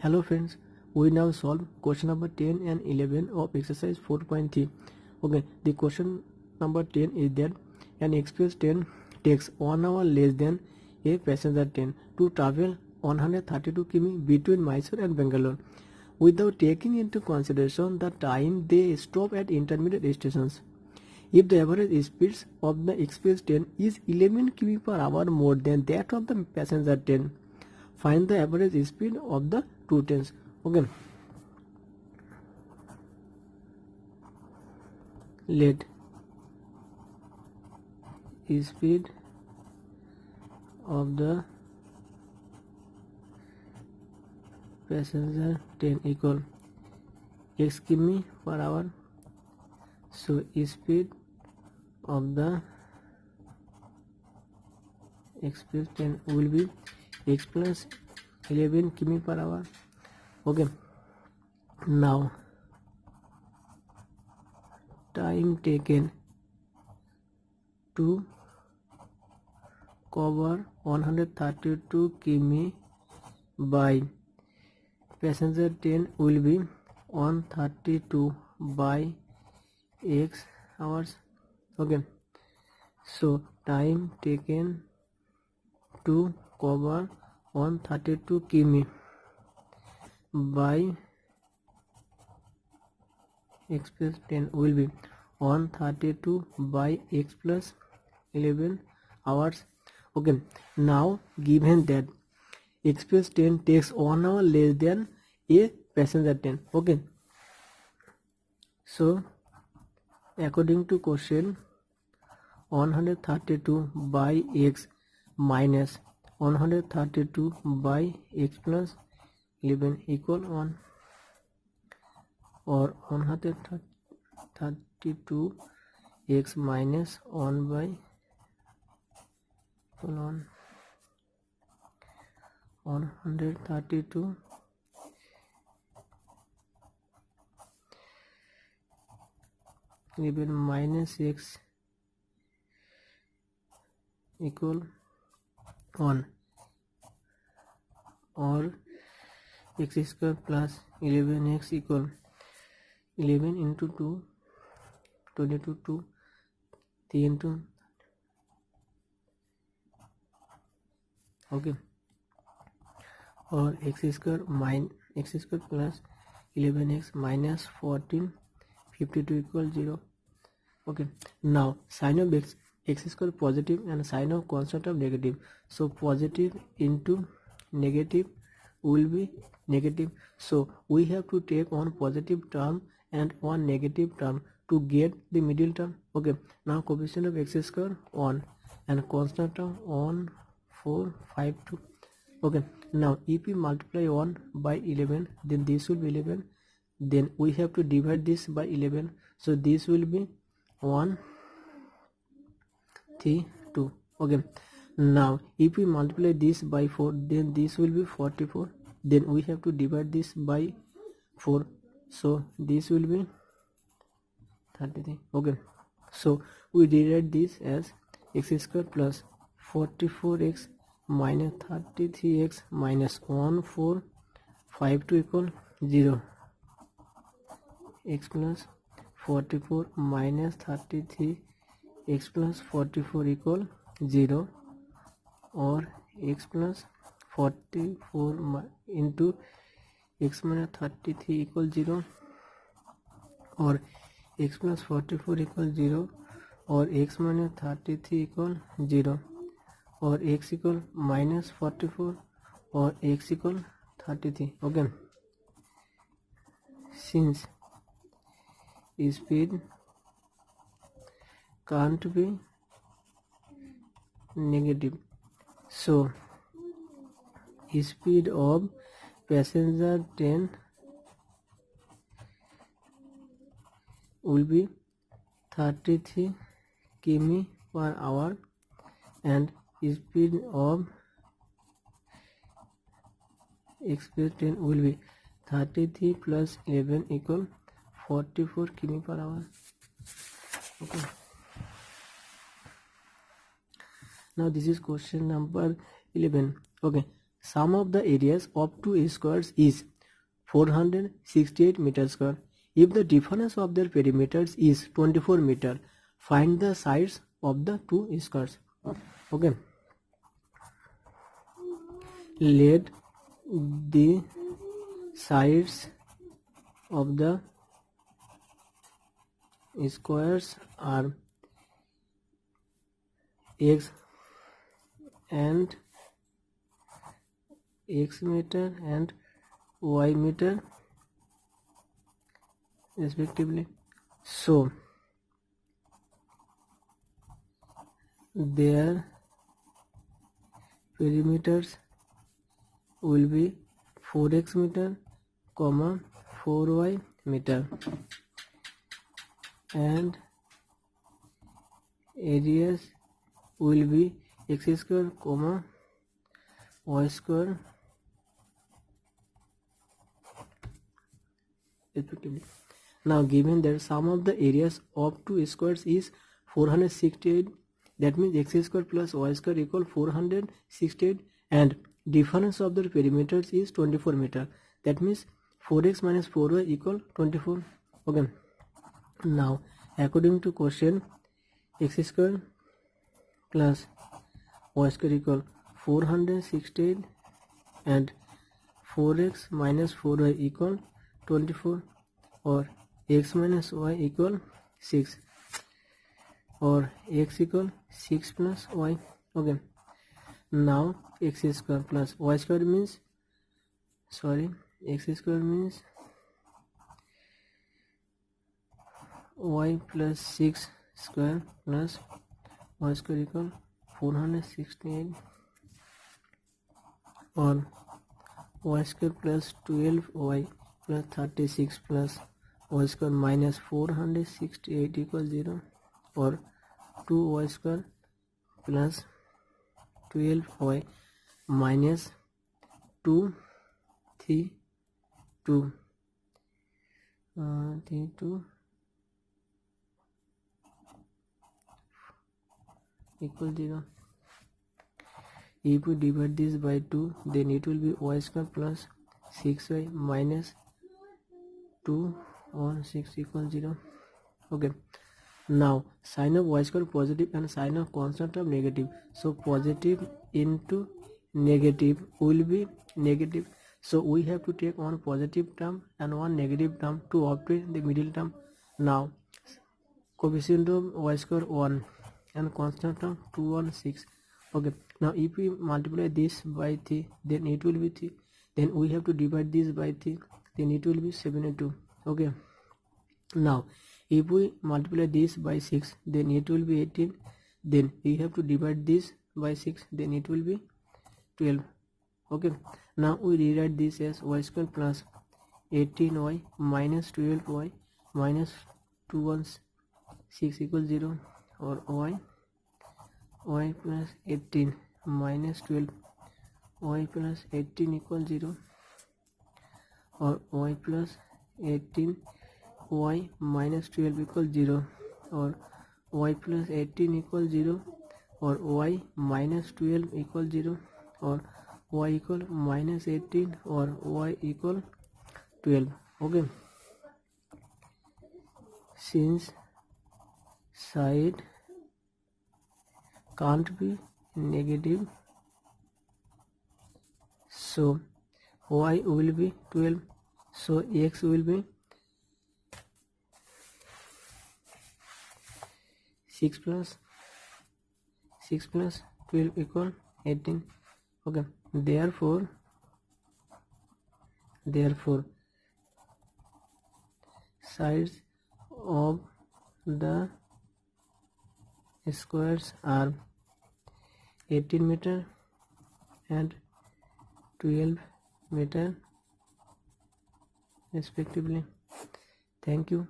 Hello friends, we now solve question number 10 and 11 of exercise 4.3. Okay, the question number 10 is that an express train takes 1 hour less than a passenger train to travel 132 km between Mysore and Bangalore without taking into consideration the time they stop at intermediate stations. If the average speed of the express train is 11 km per hour more than that of the passenger train, find the average speed of the two trains. Okay, let speed of the passenger train equal x km per hour. So speed of the express train will be x plus 11 km per hour. Okay, now time taken to cover 132 km by passenger train will be 132 by x hours. Okay, so time taken to cover 132 km by express train will be 132 by x plus 11 hours. Okay, now given that express train takes 1 hour less than a passenger train. Okay, so according to question, 132 by x minus 132 by x plus 11 equal 1, or 132 x minus 1 by equal 1, 132 11 minus x equal 1, or x square plus 11x equal 11 into 2 22 2 3 into. Okay, or x square plus 11x minus 14 52 equal 0. Okay, now sign of x square positive and sign of constant of negative, so positive into negative will be negative, so we have to take one positive term and one negative term to get the middle term. Okay, now coefficient of x square 1 and constant term 1 4 5 2. Okay, now if we multiply 1 by 11, then this will be 11, then we have to divide this by 11, so this will be 1 3 2. Okay, now if we multiply this by 4, then this will be 44, then we have to divide this by 4, so this will be 33. Okay, so we rewrite this as x square plus 44x minus 33x minus 1452 equal 0, x plus 44 minus 33 x plus 44 equal 0, or x plus 44 into x minus 33 equal 0, or x plus 44 equal 0, or x minus 33 equal 0, or x equal minus 44, or x equal 33. Okay, since speed can't be negative, so speed of passenger train will be 33 km per hour and speed of express train will be 33 plus 11 equal 44 km per hour. Okay, now this is question number 11. Okay, sum of the areas of two squares is 468 meter square. If the difference of their perimeters is 24 meter, find the sides of the two squares. Okay. Let the sides of the squares are x and x meter and y meter respectively. So their perimeters will be 4x meter, 4y meter, and areas will be x square, y square respectively. Now given that sum of the areas of two squares is 468, that means x square plus y square equal 468, and difference of the perimeters is 24 meter, that means 4x minus 4y equal 24. Okay. Now according to question, x square plus y square equal 468 and 4x minus 4y equal 24, or x minus y equal 6, or x equal 6 plus y. Okay. Now x square plus y square means, x square means y plus 6 square plus y square equal 468, or y square plus 12y plus 36 plus y square minus 468 equals 0, or 2y square plus 12y minus 2 3 2 equal 0. If we divide this by 2, then it will be y square plus 6y minus 2 on 6 equals 0. Okay. Now sign of y square positive and sign of constant of negative. So positive into negative will be negative. So we have to take one positive term and one negative term to obtain the middle term. Now coefficient of y square 1 and constant term 2 on 6. Okay. Now if we multiply this by 3, then it will be 3. Then we have to divide this by 3, then it will be 72. Okay. Now if we multiply this by 6, then it will be 18. Then we have to divide this by 6, then it will be 12. Okay. Now we rewrite this as y square plus 18y minus 12y minus 2 on 6 equals 0, or y plus 18 minus 12 y plus 18 equals 0, or y plus 18 y minus 12 equals 0, or y plus 18 equals 0, or y minus 12 equals 0, or y equal minus 18, or y equal 12. Okay. Since side can't be negative, so y will be 12, so x will be 6 plus 12 equal 18. Okay. Therefore sides of the squares are 18 meter and 12 meter respectively. Thank you.